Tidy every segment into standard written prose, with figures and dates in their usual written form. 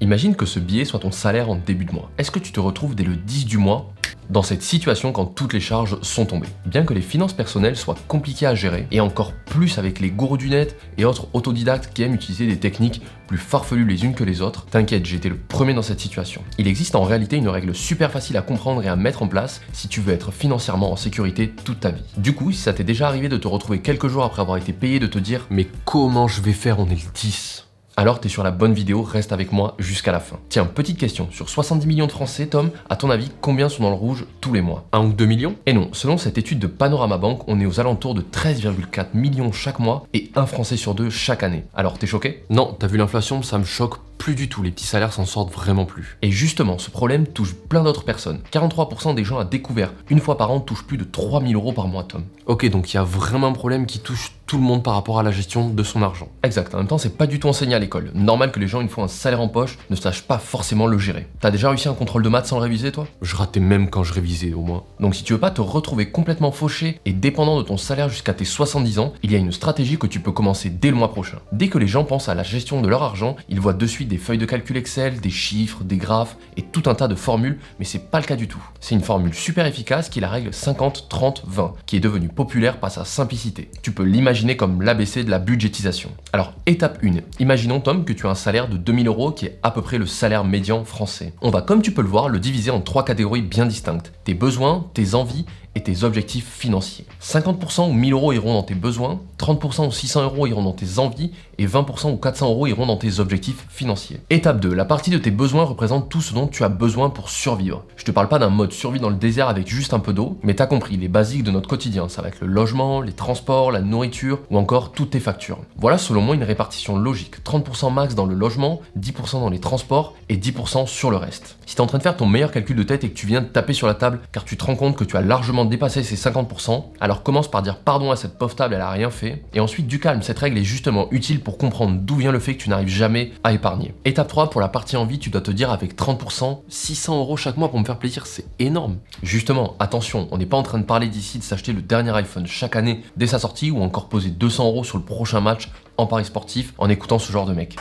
Imagine que ce billet soit ton salaire en début de mois. Est-ce que tu te retrouves dès le 10 du mois dans cette situation quand toutes les charges sont tombées? Bien que les finances personnelles soient compliquées à gérer, et encore plus avec les gourous du net et autres autodidactes qui aiment utiliser des techniques plus farfelues les unes que les autres, t'inquiète, j'ai été le premier dans cette situation. Il existe en réalité une règle super facile à comprendre et à mettre en place si tu veux être financièrement en sécurité toute ta vie. Du coup, si ça t'est déjà arrivé de te retrouver quelques jours après avoir été payé de te dire « Mais comment je vais faire, on est le 10 ?» Alors t'es sur la bonne vidéo, reste avec moi jusqu'à la fin. Tiens, petite question, sur 70 millions de Français, Tom, à ton avis, combien sont dans le rouge tous les mois? 1 ou 2 millions? Et non, selon cette étude de Panorama Bank, on est aux alentours de 13,4 millions chaque mois et un Français sur deux chaque année. Alors t'es choqué? Non, t'as vu l'inflation, ça me choque plus du tout, les petits salaires s'en sortent vraiment plus. Et justement, ce problème touche plein d'autres personnes. 43% des gens à découvert une fois par an touchent plus de 3 000 euros par mois, Tom. Ok, donc il y a vraiment un problème qui touche tout le monde par rapport à la gestion de son argent. Exact, en même temps c'est pas du tout enseigné à l'école. Normal que les gens une fois un salaire en poche ne sachent pas forcément le gérer. T'as déjà réussi un contrôle de maths sans le réviser toi? Je ratais même quand je révisais au moins. Donc si tu veux pas te retrouver complètement fauché et dépendant de ton salaire jusqu'à tes 70 ans, il y a une stratégie que tu peux commencer dès le mois prochain. Dès que les gens pensent à la gestion de leur argent, ils voient de suite des feuilles de calcul Excel, des chiffres, des graphes et tout un tas de formules, mais c'est pas le cas du tout. C'est une formule super efficace qui est la règle 50-30-20, qui est devenue populaire par sa simplicité. Tu peux l'imaginer comme l'ABC de la budgétisation. Alors, étape 1. Imaginons, Tom, que tu as un salaire de 2000 euros qui est à peu près le salaire médian français. On va, comme tu peux le voir, le diviser en 3 catégories bien distinctes. Tes besoins, tes envies et tes objectifs financiers. 50% ou 1000 euros iront dans tes besoins, 30% ou 600 euros iront dans tes envies et 20% ou 400 euros iront dans tes objectifs financiers. Étape 2. La partie de tes besoins représente tout ce dont tu as besoin pour survivre. Je te parle pas d'un mode survie dans le désert avec juste un peu d'eau, mais t'as compris, les basiques de notre quotidien. Ça va être le logement, les transports, la nourriture ou encore toutes tes factures. Voilà selon moi une répartition logique. 30% max dans le logement, 10% dans les transports et 10% sur le reste. Si t'es en train de faire ton meilleur calcul de tête et que tu viens de taper sur la table car tu te rends compte que tu as largement dépassé ces 50%, alors commence par dire pardon à cette pauvre table, elle a rien fait, et ensuite du calme, cette règle est justement utile pour comprendre d'où vient le fait que tu n'arrives jamais à épargner. Étape 3, pour la partie envie, tu dois te dire avec 30%, 600 euros chaque mois pour me faire plaisir, c'est énorme. Justement, attention, on n'est pas en train de parler d'ici de s'acheter le dernier iPhone chaque année dès sa sortie ou encore poser 200 euros sur le prochain match en paris sportif en écoutant ce genre de mec.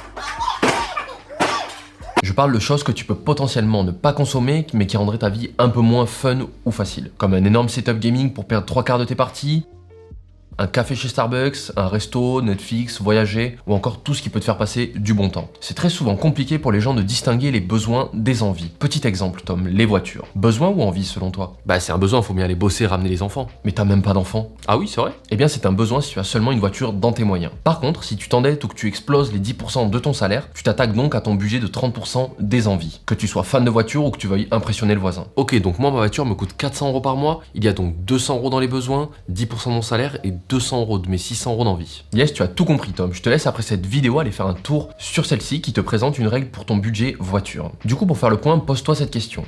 Je parle de choses que tu peux potentiellement ne pas consommer, mais qui rendraient ta vie un peu moins fun ou facile. Comme un énorme setup gaming pour perdre 3/4 de tes parties, un café chez Starbucks, un resto, Netflix, voyager, ou encore tout ce qui peut te faire passer du bon temps. C'est très souvent compliqué pour les gens de distinguer les besoins des envies. Petit exemple, Tom, les voitures. Besoin ou envie selon toi? Bah c'est un besoin, faut bien aller bosser, ramener les enfants. Mais t'as même pas d'enfants. Ah oui, c'est vrai? Eh bien c'est un besoin si tu as seulement une voiture dans tes moyens. Par contre, si tu t'endettes ou que tu exploses les 10% de ton salaire, tu t'attaques donc à ton budget de 30% des envies. Que tu sois fan de voiture ou que tu veuilles impressionner le voisin. Ok, donc moi ma voiture me coûte 400 euros par mois, il y a donc 200 euros dans les besoins, 10% de mon salaire et 200 euros de mes 600 euros d'envie. Yes, tu as tout compris Tom, je te laisse après cette vidéo aller faire un tour sur celle-ci qui te présente une règle pour ton budget voiture. Du coup pour faire le point, pose-toi cette question.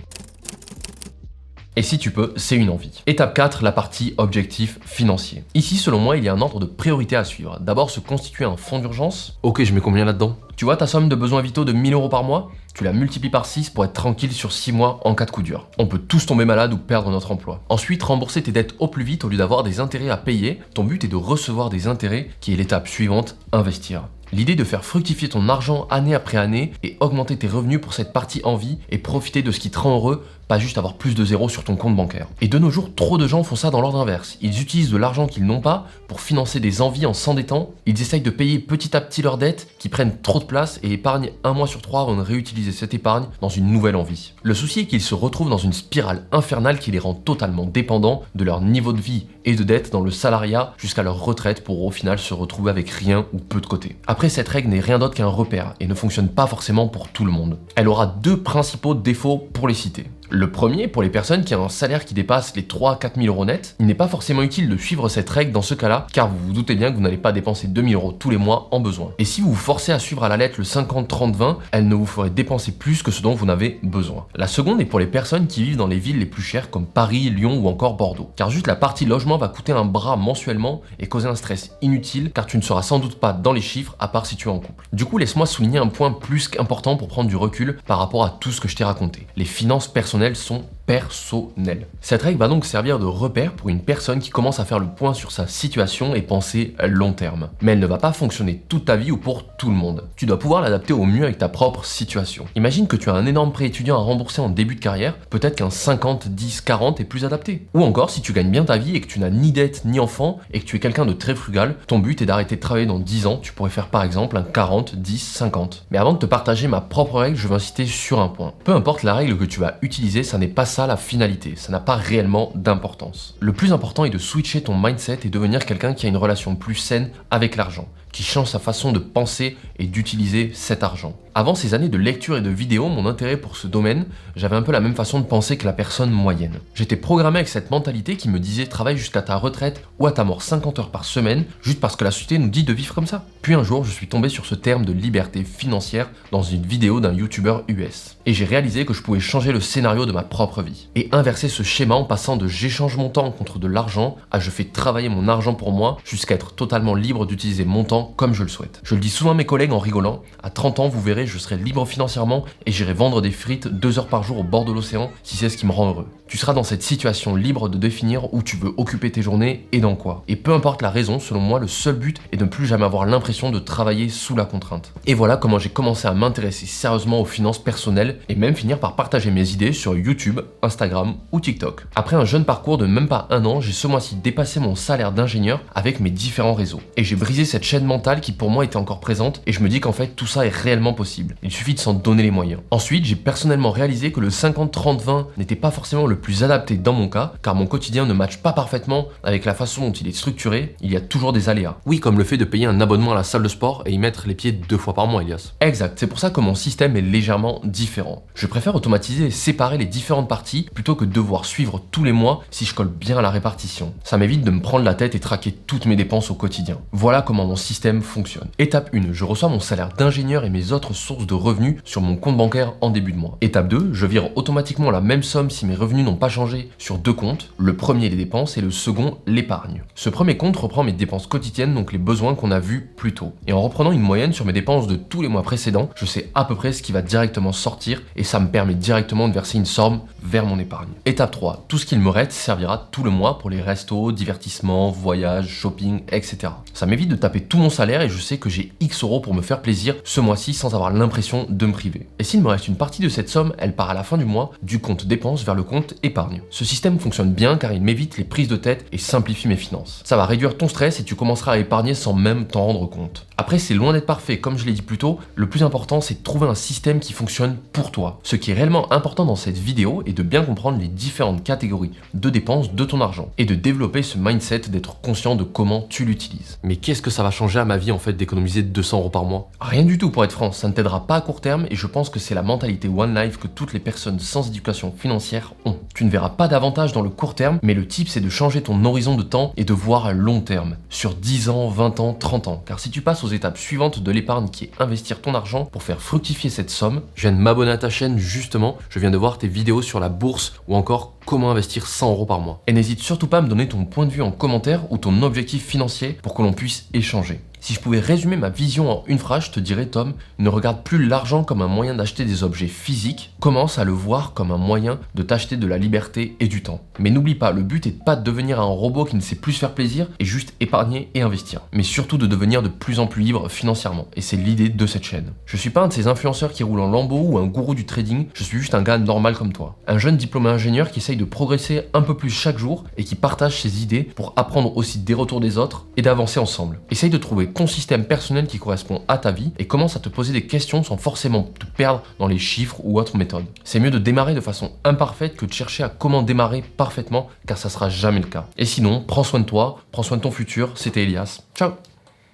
Et si tu peux, c'est une envie. Étape 4, la partie objectif financier. Ici, selon moi, il y a un ordre de priorité à suivre. D'abord, se constituer un fonds d'urgence. Ok, je mets combien là-dedans? Tu vois ta somme de besoins vitaux de 1000 euros par mois? Tu la multiplies par 6 pour être tranquille sur 6 mois en cas de coup dur. On peut tous tomber malade ou perdre notre emploi. Ensuite, rembourser tes dettes au plus vite au lieu d'avoir des intérêts à payer. Ton but est de recevoir des intérêts, qui est l'étape suivante, investir. L'idée de faire fructifier ton argent année après année et augmenter tes revenus pour cette partie envie et profiter de ce qui te rend heureux, pas juste avoir plus de zéro sur ton compte bancaire. Et de nos jours, trop de gens font ça dans l'ordre inverse. Ils utilisent de l'argent qu'ils n'ont pas pour financer des envies en s'endettant. Ils essayent de payer petit à petit leurs dettes qui prennent trop de place et épargnent 1 mois sur 3 avant de réutiliser cette épargne dans une nouvelle envie. Le souci est qu'ils se retrouvent dans une spirale infernale qui les rend totalement dépendants de leur niveau de vie et de dette dans le salariat jusqu'à leur retraite pour au final se retrouver avec rien ou peu de côté. Après, cette règle n'est rien d'autre qu'un repère et ne fonctionne pas forcément pour tout le monde. Elle aura 2 principaux défauts pour les citer. Le premier, pour les personnes qui ont un salaire qui dépasse les 3 à 4 000 euros net, il n'est pas forcément utile de suivre cette règle dans ce cas-là, car vous vous doutez bien que vous n'allez pas dépenser 2 000 euros tous les mois en besoin. Et si vous vous forcez à suivre à la lettre le 50-30-20, elle ne vous ferait dépenser plus que ce dont vous n'avez besoin. La seconde est pour les personnes qui vivent dans les villes les plus chères comme Paris, Lyon ou encore Bordeaux. Car juste la partie logement va coûter un bras mensuellement et causer un stress inutile, car tu ne seras sans doute pas dans les chiffres à part si tu es en couple. Du coup, laisse-moi souligner un point plus qu'important pour prendre du recul par rapport à tout ce que je t'ai raconté. Les finances personnelles personnelles sont personnelles. Cette règle va donc servir de repère pour une personne qui commence à faire le point sur sa situation et penser long terme. Mais elle ne va pas fonctionner toute ta vie ou pour tout le monde. Tu dois pouvoir l'adapter au mieux avec ta propre situation. Imagine que tu as un énorme prêt étudiant à rembourser en début de carrière, peut-être qu'un 50, 10, 40 est plus adapté. Ou encore, si tu gagnes bien ta vie et que tu n'as ni dette ni enfant et que tu es quelqu'un de très frugal, ton but est d'arrêter de travailler dans 10 ans, tu pourrais faire par exemple un 40, 10, 50. Mais avant de te partager ma propre règle, je veux insister sur un point. Peu importe la règle que tu vas utiliser, ça n'est pas ça la finalité, ça n'a pas réellement d'importance. Le plus important est de switcher ton mindset et devenir quelqu'un qui a une relation plus saine avec l'argent, qui change sa façon de penser et d'utiliser cet argent. Avant ces années de lecture et de vidéos, mon intérêt pour ce domaine, j'avais un peu la même façon de penser que la personne moyenne. J'étais programmé avec cette mentalité qui me disait travaille jusqu'à ta retraite ou à ta mort 50 heures par semaine, juste parce que la société nous dit de vivre comme ça. Puis un jour, je suis tombé sur ce terme de liberté financière dans une vidéo d'un youtubeur US. Et j'ai réalisé que je pouvais changer le scénario de ma propre vie. Et inverser ce schéma en passant de j'échange mon temps contre de l'argent à je fais travailler mon argent pour moi jusqu'à être totalement libre d'utiliser mon temps comme je le souhaite. Je le dis souvent à mes collègues en rigolant, à 30 ans vous verrez je serai libre financièrement et j'irai vendre des frites 2 heures par jour au bord de l'océan si c'est ce qui me rend heureux. Tu seras dans cette situation libre de définir où tu veux occuper tes journées et dans quoi. Et peu importe la raison, selon moi le seul but est de ne plus jamais avoir l'impression de travailler sous la contrainte. Et voilà comment j'ai commencé à m'intéresser sérieusement aux finances personnelles et même finir par partager mes idées sur YouTube, Instagram ou TikTok. Après un jeune parcours de même pas un an, j'ai ce mois-ci dépassé mon salaire d'ingénieur avec mes différents réseaux. Et j'ai brisé cette chaîne mentale qui pour moi était encore présente et je me dis qu'en fait tout ça est réellement possible. Il suffit de s'en donner les moyens. Ensuite, j'ai personnellement réalisé que le 50-30-20 n'était pas forcément le plus adapté dans mon cas, car mon quotidien ne matche pas parfaitement avec la façon dont il est structuré, il y a toujours des aléas. Oui, comme le fait de payer un abonnement à la salle de sport et y mettre les pieds 2 fois par mois, Elias. Exact, c'est pour ça que mon système est légèrement différent. Je préfère automatiser et séparer les différentes parties plutôt que de devoir suivre tous les mois si je colle bien à la répartition. Ça m'évite de me prendre la tête et traquer toutes mes dépenses au quotidien. Voilà comment mon système fonctionne. Étape 1, je reçois mon salaire d'ingénieur et mes autres sources de revenus sur mon compte bancaire en début de mois. Étape 2, je vire automatiquement la même somme si mes revenus n'ont pas changé sur 2 comptes, le premier les dépenses et le second l'épargne. Ce premier compte reprend mes dépenses quotidiennes, donc les besoins qu'on a vus plus tôt. Et en reprenant une moyenne sur mes dépenses de tous les mois précédents, je sais à peu près ce qui va directement sortir et ça me permet directement de verser une somme vers mon épargne. Étape 3, tout ce qu'il me reste servira tout le mois pour les restos, divertissements, voyages, shopping, etc. Ça m'évite de taper tout mon salaire et je sais que j'ai X euros pour me faire plaisir ce mois-ci sans avoir l'impression de me priver. Et s'il me reste une partie de cette somme, elle part à la fin du mois du compte dépenses vers le compte épargne. Ce système fonctionne bien car il m'évite les prises de tête et simplifie mes finances. Ça va réduire ton stress et tu commenceras à épargner sans même t'en rendre compte. Après, c'est loin d'être parfait, comme je l'ai dit plus tôt, le plus important c'est de trouver un système qui fonctionne pour toi. Ce qui est réellement important dans cette vidéo est de bien comprendre les différentes catégories de dépenses de ton argent et de développer ce mindset d'être conscient de comment tu l'utilises. Mais qu'est-ce que ça va changer à ma vie en fait d'économiser 200 euros par mois? Rien du tout pour être franc, ça ne t'aidera pas à court terme et je pense que c'est la mentalité One Life que toutes les personnes sans éducation financière ont. Tu ne verras pas d'avantage dans le court terme, mais le tip c'est de changer ton horizon de temps et de voir à long terme, sur 10 ans, 20 ans, 30 ans. Car si tu passes aux étapes suivantes de l'épargne qui est investir ton argent pour faire fructifier cette somme, je viens de m'abonner à ta chaîne justement, je viens de voir tes vidéos sur la bourse ou encore comment investir 100 euros par mois. Et n'hésite surtout pas à me donner ton point de vue en commentaire ou ton objectif financier pour que l'on puisse échanger. Si je pouvais résumer ma vision en une phrase, je te dirais Tom, ne regarde plus l'argent comme un moyen d'acheter des objets physiques, commence à le voir comme un moyen de t'acheter de la liberté et du temps. Mais n'oublie pas, le but est de pas de devenir un robot qui ne sait plus se faire plaisir et juste épargner et investir, mais surtout de devenir de plus en plus libre financièrement. Et c'est l'idée de cette chaîne. Je suis pas un de ces influenceurs qui roulent en lambeau ou un gourou du trading, je suis juste un gars normal comme toi. Un jeune diplômé ingénieur qui essaye de progresser un peu plus chaque jour et qui partage ses idées pour apprendre aussi des retours des autres et d'avancer ensemble. Essaye de trouver ton système personnel qui correspond à ta vie et commence à te poser des questions sans forcément te perdre dans les chiffres ou autres méthodes. C'est mieux de démarrer de façon imparfaite que de chercher à comment démarrer parfaitement car ça sera jamais le cas. Et sinon, prends soin de toi, prends soin de ton futur, c'était Elias. Ciao!